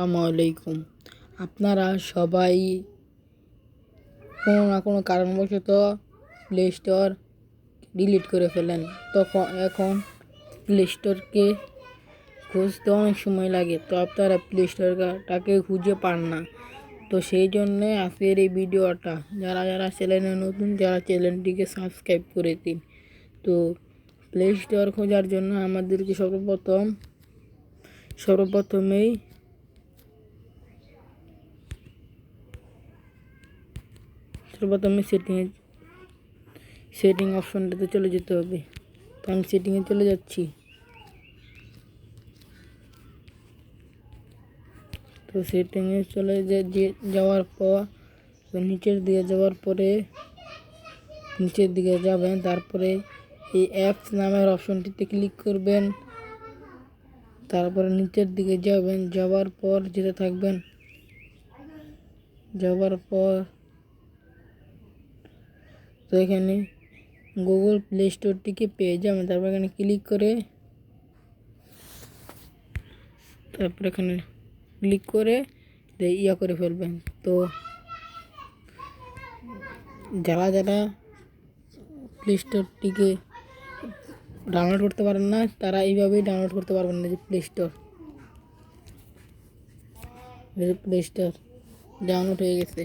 আসসালামু আলাইকুম। আপনারা সবাই কোনো না কোনো কারণবশত প্লে স্টোর ডিলিট করে ফেলেন। এখন প্লে স্টোরকে খুঁজতে অনেক সময় লাগে, তো আপনারা প্লে স্টোরটাকে খুঁজে পান না। তো সেই জন্যে আজকের এই ভিডিওটা, যারা চ্যানেলে নতুন, যারা চ্যানেলটিকে সাবস্ক্রাইব করে দিন। তো প্লে স্টোর খোঁজার জন্য আমাদেরকে সর্বপ্রথমেই সেটিং অপশনটাতে চলে যেতে হবে। তো আমি সেটিংয়ে চলে যাচ্ছি। তো সেটিংয়ে চলে যাওয়ার পর নিচের দিকে যাবেন, তারপরে এই অ্যাপস নামের অপশনটিতে ক্লিক করবেন। তারপরে নিচের দিকে যাবেন, যাওয়ার পর তো এখানে গুগল প্লে স্টোরটিকে পেয়ে যাবেন। তারপর এখানে ক্লিক করে করে ফেলবেন। তো যারা প্লে স্টোরটিকে ডাউনলোড করতে পারেন না, তারা এইভাবেই ডাউনলোড করতে পারবেন না। যে প্লে স্টোর ডাউনলোড হয়ে গেছে।